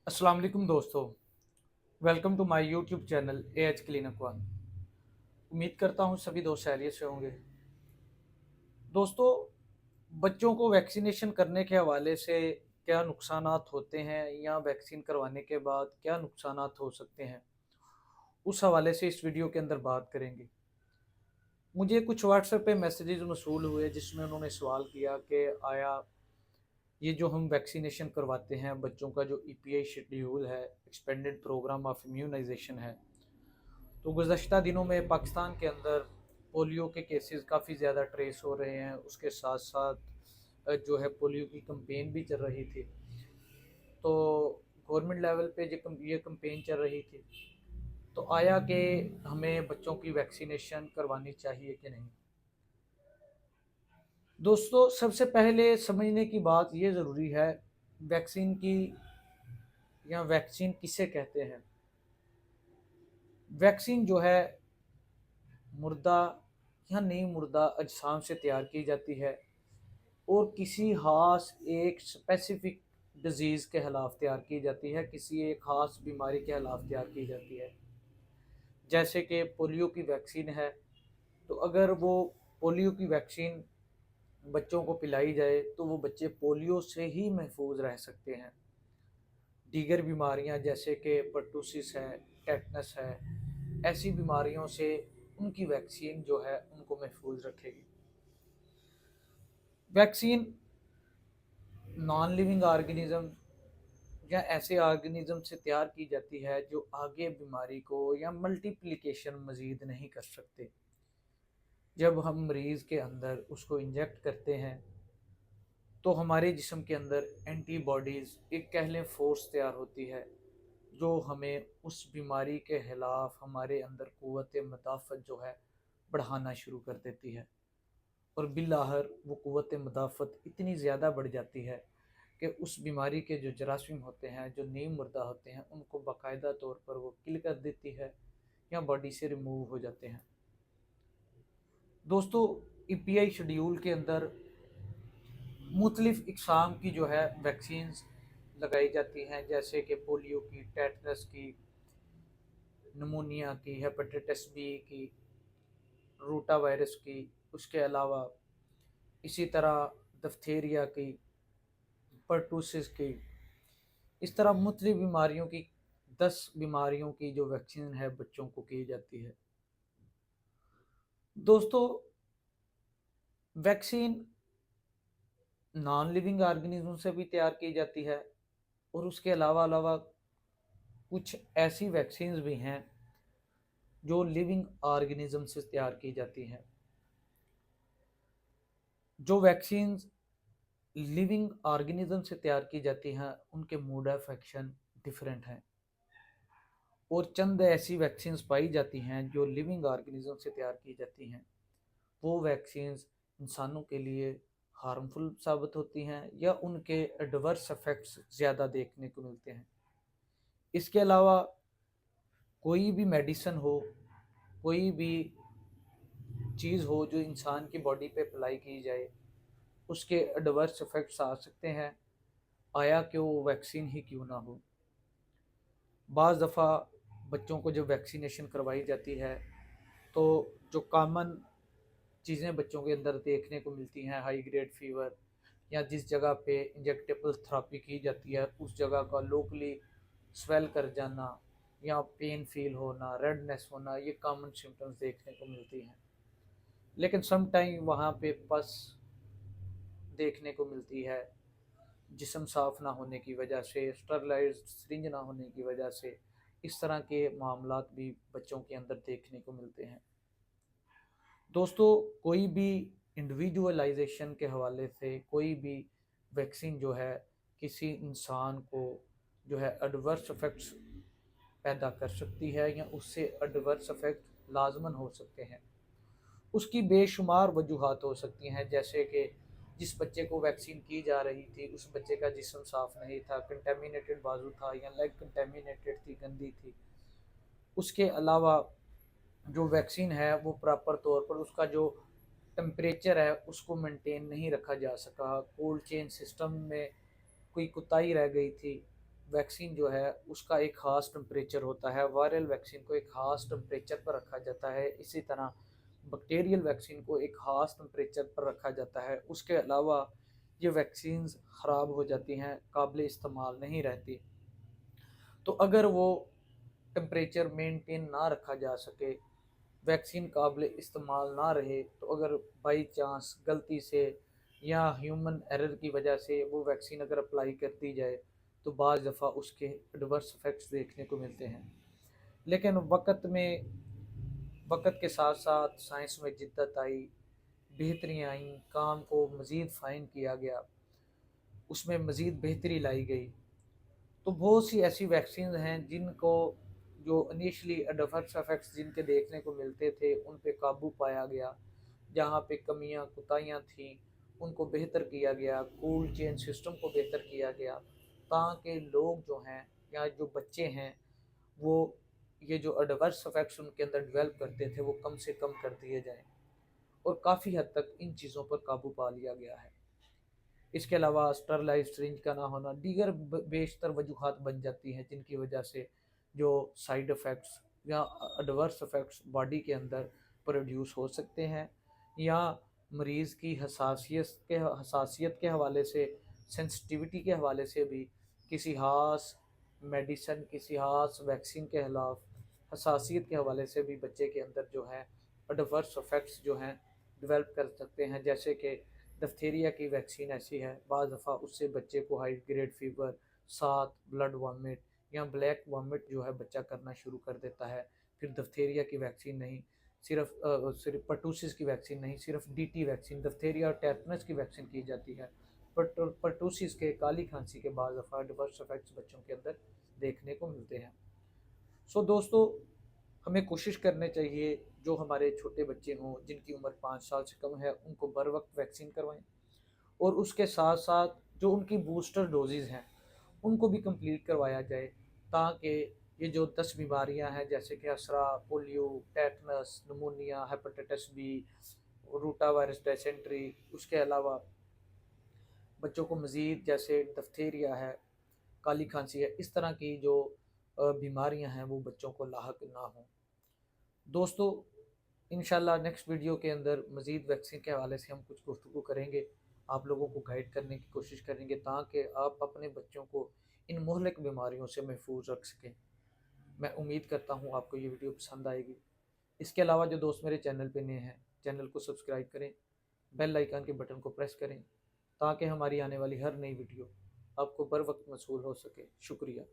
अस्सलाम वालेकुम दोस्तों। Welcome to my YouTube channel AH clinic one. उम्मीद करता हूँ सभी दोस्त खैरियत से होंगे। दोस्तों, बच्चों को वैक्सीनेशन करने के हवाले से क्या नुकसानात होते हैं या वैक्सीन करवाने के बाद क्या नुकसानात हो सकते हैं, उस हवाले से इस वीडियो के अंदर बात करेंगे। मुझे कुछ व्हाट्सएप पे मैसेजेस मौसूल हुए जिसमें उन्होंने सवाल किया कि आया ये जो हम वैक्सीनेशन करवाते हैं बच्चों का जो ईपीआई शेड्यूल है, एक्सपेंडेड प्रोग्राम ऑफ इम्यूनाइजेशन है, तो गुज़श्ता दिनों में पाकिस्तान के अंदर पोलियो के केसेस काफ़ी ज़्यादा ट्रेस हो रहे हैं। उसके साथ साथ जो है पोलियो की कंपेन भी चल रही थी। तो गवर्नमेंट लेवल पे ये कंपेन चल रही थी, तो आया कि हमें बच्चों की वैक्सीनेशन करवानी चाहिए कि नहीं। दोस्तों, सबसे पहले समझने की बात ये ज़रूरी है, वैक्सीन की या वैक्सीन किसे कहते हैं। वैक्सीन जो है मुर्दा या नहीं मुर्दा अजसाम से तैयार की जाती है और किसी खास एक स्पेसिफिक डिजीज़ के खिलाफ तैयार की जाती है, किसी एक खास बीमारी के खिलाफ तैयार की जाती है। जैसे कि पोलियो की वैक्सीन है, तो अगर वो पोलियो की वैक्सीन बच्चों को पिलाई जाए तो वो बच्चे पोलियो से ही महफूज रह सकते हैं। दीगर बीमारियां जैसे कि पर्टूसिस है, टेटनस है, ऐसी बीमारियों से उनकी वैक्सीन जो है उनको महफूज रखेगी। वैक्सीन नॉन लिविंग ऑर्गेनिज्म या ऐसे ऑर्गेनिज्म से तैयार की जाती है जो आगे बीमारी को या मल्टीप्लिकेशन मजीद नहीं कर सकते। जब हम मरीज़ के अंदर उसको इंजेक्ट करते हैं तो हमारे जिस्म के अंदर एंटीबॉडीज़ एक कह लें फोर्स तैयार होती है जो हमें उस बीमारी के खिलाफ हमारे अंदर क़ुव्वत मदाफ़त जो है बढ़ाना शुरू कर देती है। और बिलाहर वो क़ुव्वत मदाफ़त इतनी ज़्यादा बढ़ जाती है कि उस बीमारी के जो जरासीम होते हैं, जो नीम मुर्दा होते हैं, उनको बाकायदा तौर पर वो किल कर देती है या बॉडी से रिमूव हो जाते हैं। दोस्तों, ईपीआई शेड्यूल के अंदर मुख्तलिफ़ इक़साम की जो है वैक्सीन्स लगाई जाती हैं, जैसे कि पोलियो की, टेटनस की, नमूनिया की, हेपेटाइटिस बी की, रोटा वायरस की, उसके अलावा इसी तरह दफ्थेरिया की, पर्टूसिस की। इस तरह मुख्तलिफ़ बीमारियों की 10 बीमारियों की जो वैक्सीन है बच्चों को की जाती है। दोस्तों, वैक्सीन नॉन लिविंग ऑर्गेनिज्म से भी तैयार की जाती है और उसके अलावा अलावा कुछ ऐसी वैक्सीन्स भी हैं जो लिविंग ऑर्गेनिज्म से तैयार की जाती हैं। जो वैक्सीन्स लिविंग ऑर्गेनिज्म से तैयार की जाती हैं उनके मोड ऑफ एक्शन डिफरेंट हैं और चंद ऐसी वैक्सीन्स पाई जाती हैं जो लिविंग ऑर्गेनिज्म से तैयार की जाती हैं, वो वैक्सीन्स इंसानों के लिए हार्मफुल साबित होती हैं या उनके एडवर्स इफ़ेक्ट्स ज़्यादा देखने को मिलते हैं। इसके अलावा कोई भी मेडिसिन हो, कोई भी चीज़ हो जो इंसान की बॉडी पे अप्लाई की जाए, उसके एडवर्स इफ़ेक्ट्स आ सकते हैं, आया कि वो वैक्सीन ही क्यों ना हो। बाज़ दफ़ा बच्चों को जब वैक्सीनेशन करवाई जाती है तो जो कॉमन चीज़ें बच्चों के अंदर देखने को मिलती हैं, हाई ग्रेड फीवर या जिस जगह पे इंजेक्टेबल थेरेपी की जाती है उस जगह का लोकली स्वेल कर जाना या पेन फील होना, रेडनेस होना, ये कॉमन सिम्टम्स देखने को मिलती हैं। लेकिन सम टाइम वहाँ पे पस देखने को मिलती है, जिस्म साफ़ ना होने की वजह से, स्टरलाइज्ड सिरिंज ना होने की वजह से, इस तरह के मामलात भी बच्चों के अंदर देखने को मिलते हैं। दोस्तों, कोई भी इंडिविजुअलाइजेशन के हवाले से कोई भी वैक्सीन जो है किसी इंसान को जो है एडवर्स इफ़ेक्ट्स पैदा कर सकती है या उससे एडवर्स इफ़ेक्ट लाजमन हो सकते हैं। उसकी बेशुमार वजूहात हो सकती हैं, जैसे कि जिस बच्चे को वैक्सीन की जा रही थी उस बच्चे का जिस्म साफ़ नहीं था, कंटेमिनेटेड बाजू था या लेग कंटेमिनेटेड थी, गंदी थी। उसके अलावा जो वैक्सीन है वो प्रॉपर तौर पर उसका जो टेम्परेचर है उसको मेंटेन नहीं रखा जा सका, कोल्ड चेन सिस्टम में कोई कोताही रह गई थी, वैक्सीन जो है उसका एक ख़ास टेम्परेचर होता है, वायरल वैक्सीन को एक ख़ास टेम्परेचर पर रखा जाता है, इसी तरह बैक्टीरियल वैक्सीन को एक ख़ास टेम्परेचर पर रखा जाता है। उसके अलावा ये वैक्सीन्स ख़राब हो जाती हैं, काबिल इस्तेमाल नहीं रहती। तो अगर वो टेम्परेचर मेंटेन ना रखा जा सके, वैक्सीन काबिल इस्तेमाल ना रहे, तो अगर बाई चांस गलती से या ह्यूमन एरर की वजह से वो वैक्सीन अगर अप्लाई कर दी जाए तो बाज़ दफ़ा उसके एडवर्स इफ़ेक्ट्स देखने को मिलते हैं। लेकिन वक़्त के साथ साथ साइंस में जिद्दत आई, बेहतरियाँ आईं, काम को मज़ीद फ़ाइन किया गया, उसमें मज़ीद बेहतरी लाई गई। तो बहुत सी ऐसी वैक्सीन हैं जिनको जो इनिशियली एडवर्स इफेक्ट्स जिनके देखने को मिलते थे उन पे काबू पाया गया, जहाँ पे कमियां कुताहियाँ थीं उनको बेहतर किया गया, कोल्ड चेन सिस्टम को बेहतर किया गया, ताकि लोग जो हैं या जो बच्चे हैं वो ये जो एडवर्स इफेक्ट्स उनके अंदर डेवलप करते थे वो कम से कम कर दिए जाएं। और काफ़ी हद तक इन चीज़ों पर काबू पा लिया गया है। इसके अलावा स्टरलाइज सिरिंज का ना होना दीगर बेशतर वजूहत बन जाती हैं जिनकी वजह से जो साइड इफ़ेक्ट्स या एडवर्स इफ़ेक्ट्स बॉडी के अंदर प्रोड्यूस हो सकते हैं, या मरीज़ की हसासियत के हवाले से, सेंसिटिविटी के हवाले से भी किसी खास मेडिसन, किसी खास वैक्सीन के खिलाफ हसासियत के हवाले से भी बच्चे के अंदर जो है एडवर्स इफ़ेक्ट्स जो हैं डेवलप कर सकते हैं। जैसे कि डिप्थीरिया की वैक्सीन ऐसी है, बाज़ दफ़ा उससे बच्चे को हाई ग्रेड फीवर, साथ ब्लड वॉमिट या ब्लैक वॉमिट जो है बच्चा करना शुरू कर देता है। फिर डिप्थीरिया की वैक्सीन नहीं, सिर्फ पर्टूसिस की वैक्सीन नहीं, सिर्फ डीटी वैक्सीन, डिप्थीरिया और टेटनस की वैक्सीन की जाती है। पर्टूसिस के, काली खांसी के बाद दफ़ा एडवर्स इफेक्ट्स बच्चों के अंदर देखने को मिलते हैं। सो दोस्तों, हमें कोशिश करनी चाहिए जो हमारे छोटे बच्चे हों जिनकी उम्र 5 साल से कम है उनको बर वक्त वैक्सीन करवाएं, और उसके साथ साथ जो उनकी बूस्टर डोजेज़ हैं उनको भी कंप्लीट करवाया जाए, ताकि ये जो 10 बीमारियां हैं जैसे कि असरा, polio, tetanus, pneumonia, hepatitis B, rota virus, dysentery, उसके अलावा बच्चों को मज़ीद जैसे डिप्थीरिया है, काली खांसी है, इस तरह की जो बीमारियां हैं वो बच्चों को लाहक ना हों। दोस्तों, इंशाल्लाह नेक्स्ट वीडियो के अंदर मज़ीद वैक्सीन के हवाले से हम कुछ गुफ्तगू करेंगे, आप लोगों को गाइड करने की कोशिश करेंगे ताकि आप अपने बच्चों को इन मुहलिक बीमारियों से महफूज रख सकें। मैं उम्मीद करता हूँ आपको ये वीडियो पसंद आएगी। इसके अलावा जो दोस्त मेरे चैनल पे नए हैं, चैनल को सब्सक्राइब करें, बेल आइकन के बटन को प्रेस करें, ताकि हमारी आने वाली हर नई वीडियो आपको बर वक्त मौसूल हो सके। शुक्रिया।